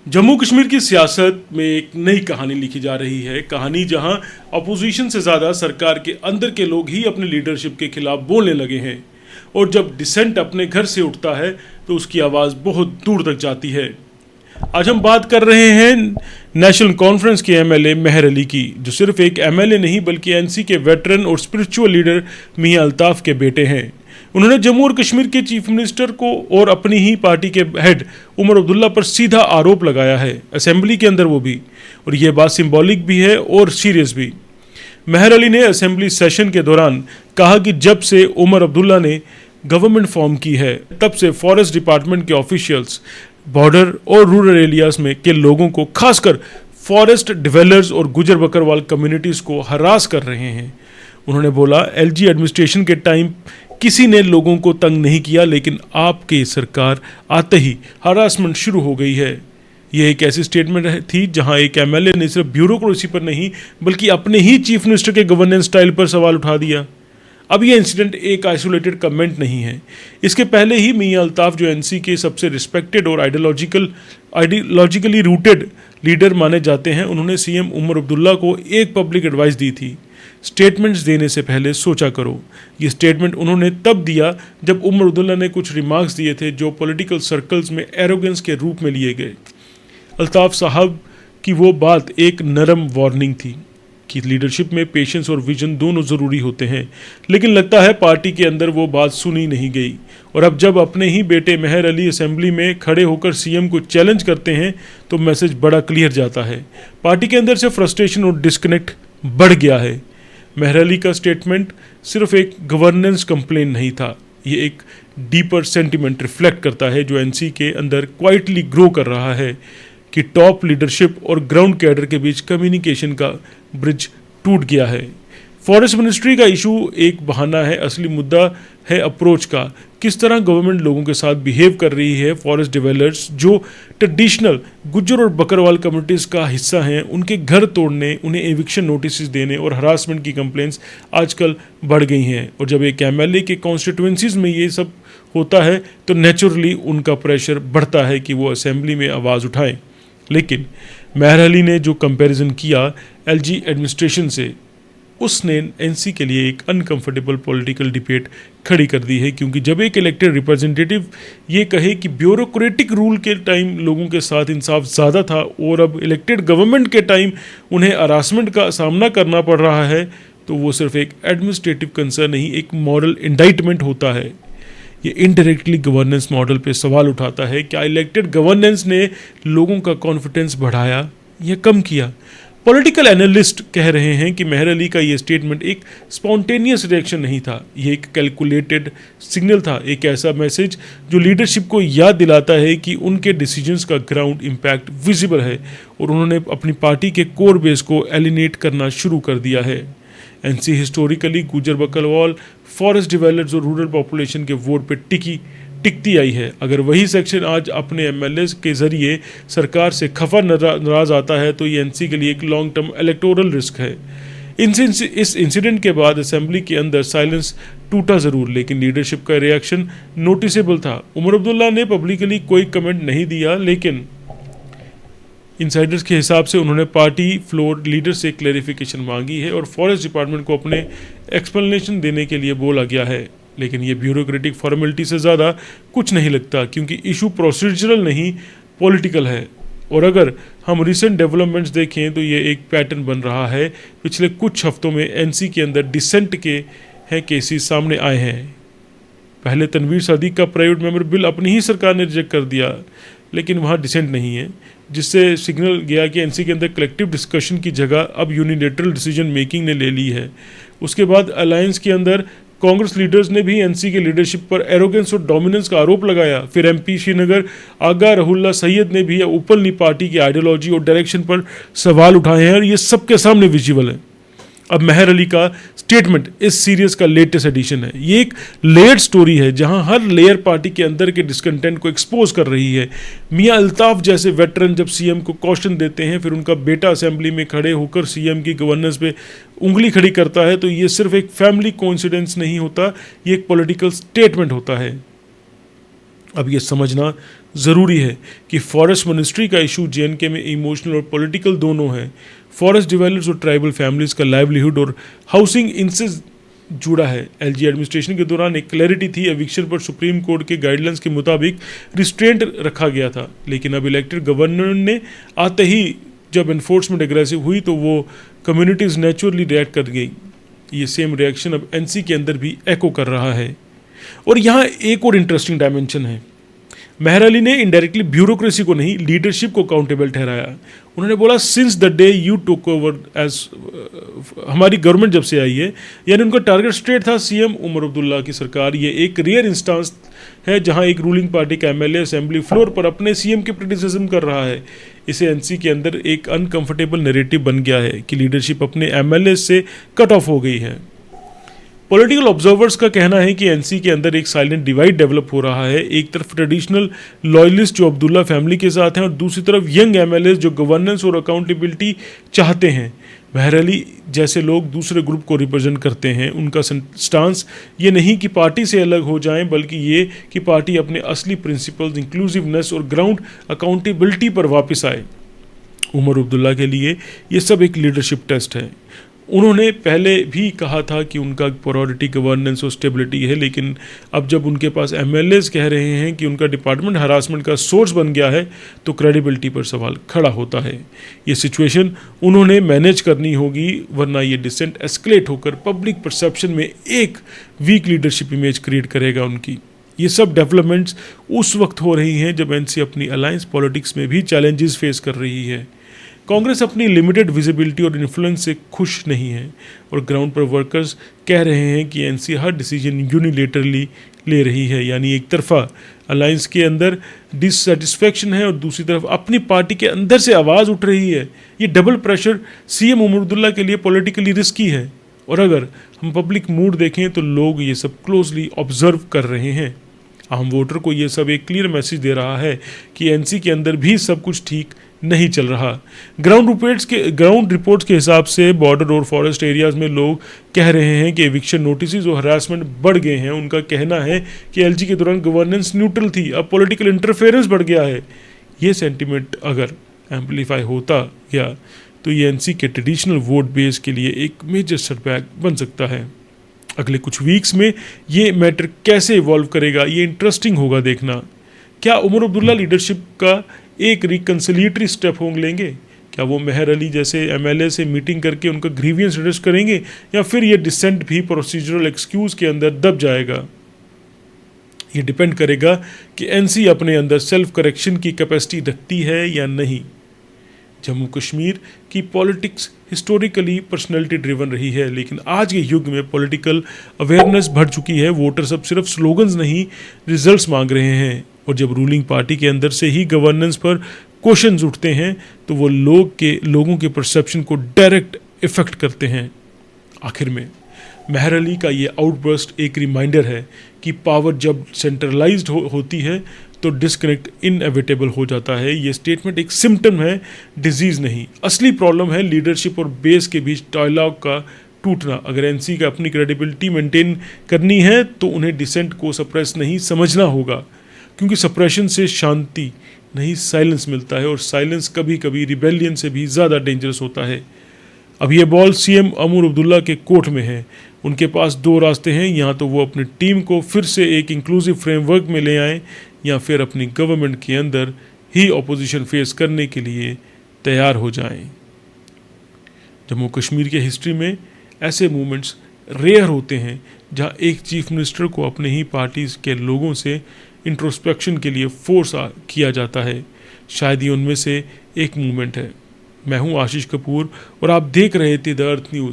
जम्मू कश्मीर की सियासत में एक नई कहानी लिखी जा रही है। कहानी जहां अपोजिशन से ज़्यादा सरकार के अंदर के लोग ही अपने लीडरशिप के खिलाफ बोलने लगे हैं और जब डिसेंट अपने घर से उठता है तो उसकी आवाज़ बहुत दूर तक जाती है। आज हम बात कर रहे हैं नेशनल कॉन्फ्रेंस के एमएलए मेहर अली की, जो सिर्फ एक एमएलए नहीं बल्कि एनसी के वेटरन और स्पिरिचुअल लीडर मियां अल्ताफ के बेटे हैं। उन्होंने जम्मू और कश्मीर के चीफ मिनिस्टर को और अपनी ही पार्टी के हेड उमर अब्दुल्ला पर सीधा आरोप लगाया है, असेंबली के अंदर वो भी, और ये बात सिंबॉलिक भी है और सीरियस भी। मेहर अली ने असेंबली सेशन के दौरान कहा कि जब से उमर अब्दुल्ला ने गवर्नमेंट फॉर्म की है तब से फॉरेस्ट डिपार्टमेंट के ऑफिशियल्स बॉर्डर और रूरल एरियाज में के लोगों को, खासकर फॉरेस्ट डिवेलपर्स और गुजर बकरवाल कम्युनिटीज़ को हरास कर रहे हैं। उन्होंने बोला, एलजी एडमिनिस्ट्रेशन के टाइम किसी ने लोगों को तंग नहीं किया, लेकिन आपकी सरकार आते ही हरासमेंट शुरू हो गई है। यह एक ऐसी स्टेटमेंट थी जहां एक एमएलए ने सिर्फ ब्यूरोक्रेसी पर नहीं बल्कि अपने ही चीफ मिनिस्टर के गवर्नेंस स्टाइल पर सवाल उठा दिया। अब यह इंसिडेंट एक आइसोलेटेड कमेंट नहीं है। इसके पहले ही मियां अल्ताफ, जो एनसी के सबसे रिस्पेक्टेड और आइडियोलॉजिकली रूटेड लीडर माने जाते हैं, उन्होंने सीएम उमर अब्दुल्ला को एक पब्लिक एडवाइस दी थी, स्टेटमेंट्स देने से पहले सोचा करो। ये स्टेटमेंट उन्होंने तब दिया जब उमर अब्दुल्ला ने कुछ रिमार्क्स दिए थे जो पॉलिटिकल सर्कल्स में एरोगेंस के रूप में लिए गए। अल्ताफ साहब की वो बात एक नरम वार्निंग थी कि लीडरशिप में पेशेंस और विजन दोनों ज़रूरी होते हैं, लेकिन लगता है पार्टी के अंदर वो बात सुनी नहीं गई। और अब जब अपने ही बेटे मेहर अली असेंबली में खड़े होकर सीएम को चैलेंज करते हैं तो मैसेज बड़ा क्लियर जाता है। पार्टी के अंदर से फ्रस्ट्रेशन और डिस्कनेक्ट बढ़ गया है। मेहर अली का स्टेटमेंट सिर्फ एक गवर्नेंस कंप्लेन नहीं था, ये एक डीपर सेंटिमेंट रिफ्लेक्ट करता है जो एनसी के अंदर क्वाइटली ग्रो कर रहा है कि टॉप लीडरशिप और ग्राउंड कैडर के बीच कम्युनिकेशन का ब्रिज टूट गया है। फॉरेस्ट मिनिस्ट्री का इशू एक बहाना है, असली मुद्दा है अप्रोच का। किस तरह गवर्नमेंट लोगों के साथ बिहेव कर रही है। फॉरेस्ट डिवेलपर्स जो ट्रेडिशनल गुज्जर और बकरवाल कम्युनिटीज़ का हिस्सा हैं, उनके घर तोड़ने, उन्हें एविक्शन नोटिस देने और हरासमेंट की कंप्लेंट्स आजकल बढ़ गई हैं। और जब एक एमएलए के कॉन्स्टिट्यूंसीज में ये सब होता है तो नेचुरली उनका प्रेशर बढ़ता है कि वो असेंबली में आवाज़ उठाएं। लेकिन मेहर अली ने जो कंपैरिजन किया एलजी एडमिनिस्ट्रेशन से, उसने एनसी के लिए एक अनकंफर्टेबल पॉलिटिकल डिबेट खड़ी कर दी है, क्योंकि जब एक इलेक्टेड रिप्रेजेंटेटिव ये कहे कि ब्यूरोक्रेटिक रूल के टाइम लोगों के साथ इंसाफ ज़्यादा था और अब इलेक्टेड गवर्नमेंट के टाइम उन्हें हरासमेंट का सामना करना पड़ रहा है, तो वो सिर्फ एक एडमिनिस्ट्रेटिव कंसर्न नहीं, एक मॉरल इंडाइटमेंट होता है। ये इनडायरेक्टली गवर्नेंस मॉडल पे सवाल उठाता है, क्या इलेक्टेड गवर्नेंस ने लोगों का कॉन्फिडेंस बढ़ाया या कम किया। पॉलिटिकल एनालिस्ट कह रहे हैं कि मेहर अली का ये स्टेटमेंट एक स्पॉन्टेनियस रिएक्शन नहीं था, ये एक कैलकुलेटेड सिग्नल था, एक ऐसा मैसेज जो लीडरशिप को याद दिलाता है कि उनके डिसीजंस का ग्राउंड इम्पैक्ट विजिबल है और उन्होंने अपनी पार्टी के कोर बेस को एलिनेट करना शुरू कर दिया है। एनसी हिस्टोरिकली गुजर बकरवाल, फॉरेस्ट डिवेलपर्स और रूरल पॉपुलेशन के वोट पे टिकती आई है। अगर वही सेक्शन आज अपने एमएलए के जरिए सरकार से खफा नाराज आता है तो ये एनसी के लिए एक लॉन्ग टर्म इलेक्टोरल रिस्क है। इस इंसिडेंट के बाद असेंबली के अंदर साइलेंस टूटा ज़रूर, लेकिन लीडरशिप का रिएक्शन नोटिसेबल था। उमर अब्दुल्ला ने पब्लिकली कोई कमेंट नहीं दिया, लेकिन इनसाइडर्स के हिसाब से उन्होंने पार्टी फ्लोर लीडर से क्लैरिफिकेशन मांगी है और फॉरेस्ट डिपार्टमेंट को अपने एक्सप्लेनेशन देने के लिए बोला गया है। लेकिन ये ब्यूरोक्रेटिक फॉर्मेलिटी से ज़्यादा कुछ नहीं लगता, क्योंकि इशू प्रोसीजरल नहीं पॉलिटिकल है। और अगर हम रिसेंट डेवलपमेंट्स देखें तो ये एक पैटर्न बन रहा है। पिछले कुछ हफ्तों में एनसी के अंदर डिसेंट के केसेस सामने आए हैं। पहले तनवीर सादिक का प्राइवेट मेंबर बिल अपनी ही सरकार ने रिजेक्ट कर दिया, लेकिन वहाँ डिसेंट नहीं है, जिससे सिग्नल गया कि एनसी के अंदर कलेक्टिव डिस्कशन की जगह अब यूनिलेटरल डिसीजन मेकिंग ने ले ली है। उसके बाद अलायंस के अंदर कांग्रेस लीडर्स ने भी एनसी के लीडरशिप पर एरोगेंस और डोमिनेंस का आरोप लगाया। फिर एमपी श्रीनगर आगा रहुल्ला सैयद ने भी ओपनली पार्टी की आइडियोलॉजी और डायरेक्शन पर सवाल उठाए हैं और ये सबके सामने विजिबल है। अब मेहर अली का स्टेटमेंट इस सीरीज का लेटेस्ट एडिशन है। ये एक लेयर्ड स्टोरी है जहां हर लेयर पार्टी के अंदर के डिसकंटेंट को एक्सपोज कर रही है। मियां अल्ताफ जैसे वेटरन जब सीएम को क्वेश्चन देते हैं, फिर उनका बेटा असेंबली में खड़े होकर सीएम की गवर्नेंस पे उंगली खड़ी करता है, तो ये सिर्फ एक फैमिली कोइंसिडेंस नहीं होता, ये एक पॉलिटिकल स्टेटमेंट होता है। अब ये समझना ज़रूरी है कि फॉरेस्ट मिनिस्ट्री का इशू जेएनके में इमोशनल और पॉलिटिकल दोनों है। फॉरेस्ट डिवेलपर्स और ट्राइबल फैमिलीज़ का लाइवलीहुड और हाउसिंग इनसे जुड़ा है। एलजी एडमिनिस्ट्रेशन के दौरान एक क्लैरिटी थी, एविक्शन पर सुप्रीम कोर्ट के गाइडलाइंस के मुताबिक रिस्ट्रेंट रखा गया था, लेकिन अब इलेक्टेड गवर्नर ने आते ही जब एनफोर्समेंट एग्रेसिव हुई तो वो कम्युनिटीज़ नेचुरली रिएक्ट कर गई। ये सेम रिएक्शन अब एनसी के अंदर भी एको कर रहा है। और यहाँ एक और इंटरेस्टिंग डायमेंशन है। मेहर अली ने इनडायरेक्टली ब्यूरोक्रेसी को नहीं, लीडरशिप को अकाउंटेबल ठहराया। उन्होंने बोला since the day you took over as, हमारी गवर्नमेंट जब से आई है, यानी उनका टारगेट स्ट्रेट था सीएम उमर अब्दुल्ला की सरकार। ये एक रेयर इंस्टेंस है जहां एक रूलिंग पार्टी का एमएलए असेंबली फ्लोर पर अपने सीएम के क्रिटिसिज्म कर रहा है। इसे एनसी के अंदर एक अनकंफर्टेबल नैरेटिव बन गया है कि लीडरशिप अपने एमएलए से कट ऑफ हो गई है। पॉलिटिकल ऑब्जर्वर्स का कहना है कि एनसी के अंदर एक साइलेंट डिवाइड डेवलप हो रहा है। एक तरफ ट्रेडिशनल लॉयलिस्ट जो अब्दुल्ला फैमिली के साथ हैं और दूसरी तरफ यंग एमएलए जो गवर्नेंस और अकाउंटेबिलिटी चाहते हैं। मेहर अली जैसे लोग दूसरे ग्रुप को रिप्रेजेंट करते हैं। उनका स्टांस ये नहीं कि पार्टी से अलग हो जाएं, बल्कि ये कि पार्टी अपने असली प्रिंसिपल्स इंक्लूसिवनेस और ग्राउंड अकाउंटेबिलिटी पर वापस आए। उमर अब्दुल्ला के लिए ये सब एक लीडरशिप टेस्ट है। उन्होंने पहले भी कहा था कि उनका प्रायोरिटी गवर्नेंस और स्टेबिलिटी है, लेकिन अब जब उनके पास एमएलएज कह रहे हैं कि उनका डिपार्टमेंट हरासमेंट का सोर्स बन गया है तो क्रेडिबिलिटी पर सवाल खड़ा होता है। ये सिचुएशन उन्होंने मैनेज करनी होगी, वरना ये डिसेंट एस्केलेट होकर पब्लिक परसेप्शन में एक वीक लीडरशिप इमेज क्रिएट करेगा उनकी। ये सब डेवलपमेंट्स उस वक्त हो रही हैं जब एनसी अपनी अलायंस पॉलिटिक्स में भी चैलेंजेस फेस कर रही है। कांग्रेस अपनी लिमिटेड विजिबिलिटी और इन्फ्लुएंस से खुश नहीं है और ग्राउंड पर वर्कर्स कह रहे हैं कि एनसी हर डिसीजन यूनिलेटरली ले रही है, यानी एक तरफा अलायंस के अंदर डिससेटिस्फैक्शन है और दूसरी तरफ अपनी पार्टी के अंदर से आवाज़ उठ रही है। ये double pressure CM Omar Abdullah के लिए पॉलिटिकली रिस्की है और अगर हम पब्लिक मूड देखें तो लोग ये सब क्लोजली ऑब्जर्व कर रहे हैं। आम वोटर को ये सब एक क्लियर मैसेज दे रहा है कि एनसी के अंदर भी सब कुछ ठीक नहीं चल रहा। ग्राउंड रिपोर्ट्स के हिसाब से बॉर्डर और फॉरेस्ट एरियाज में लोग कह रहे हैं कि एविक्शन नोटिस और हरासमेंट बढ़ गए हैं। उनका कहना है कि एलजी के दौरान गवर्नेंस न्यूट्रल थी, अब पॉलिटिकल इंटरफेरेंस बढ़ गया है। ये सेंटिमेंट अगर एम्पलीफाई होता गया तो ये एनसी के ट्रेडिशनल वोट बेस के लिए एक मेजर सेटबैक बन सकता है। अगले कुछ वीक्स में ये मैटर कैसे इवॉल्व करेगा ये इंटरेस्टिंग होगा देखना। क्या उमर अब्दुल्ला लीडरशिप का एक रिकन्सिलिएटरी स्टेप होंगे लेंगे? क्या वो मेहर अली जैसे एमएलए से मीटिंग करके उनका ग्रीवियंस एड्रेस करेंगे, या फिर ये डिसेंट भी प्रोसीजरल एक्सक्यूज के अंदर दब जाएगा? ये डिपेंड करेगा कि एनसी अपने अंदर सेल्फ करेक्शन की कैपेसिटी रखती है या नहीं। जम्मू कश्मीर की पॉलिटिक्स हिस्टोरिकली पर्सनैलिटी ड्रिवन रही है, लेकिन आज के युग में पॉलिटिकल अवेयरनेस बढ़ चुकी है। वोटर्स अब सिर्फ स्लोगन्स नहीं, रिजल्ट्स मांग रहे हैं। और जब रूलिंग पार्टी के अंदर से ही गवर्नेंस पर क्वेश्चंस उठते हैं तो वो लोगों के परसेप्शन को डायरेक्ट इफेक्ट करते हैं। आखिर में मेहर अली का ये आउटबर्स्ट एक रिमाइंडर है कि पावर जब सेंट्रलाइज्ड होती है तो डिस्कनेक्ट इनएविटेबल हो जाता है। ये स्टेटमेंट एक सिम्टम है, डिजीज़ नहीं। असली प्रॉब्लम है लीडरशिप और बेस के बीच डायलॉग का टूटना। अगर एनसी का अपनी क्रेडिबिलिटी मेंटेन करनी है तो उन्हें डिसेंट को सप्रेस नहीं समझना होगा, क्योंकि सप्रेशन से शांति नहीं साइलेंस मिलता है और साइलेंस कभी कभी रिबेलियन से भी ज़्यादा डेंजरस होता है। अब ये बॉल सीएम उमर अब्दुल्ला के कोर्ट में है। उनके पास दो रास्ते हैं, यहाँ तो वो अपनी टीम को फिर से एक इंक्लूसिव फ्रेमवर्क में ले आएँ या फिर अपनी गवर्नमेंट के अंदर ही ऑपोजिशन फेस करने के लिए तैयार हो जाएं। जम्मू कश्मीर के हिस्ट्री में ऐसे मूवमेंट्स रेयर होते हैं जहाँ एक चीफ मिनिस्टर को अपने ही पार्टी के लोगों से इंट्रोस्पेक्शन के लिए फोर्स किया जाता है। शायद ये उनमें से एक मूवमेंट है। मैं हूँ आशीष कपूर और आप देख रहे थे द अर्थ न्यूज़।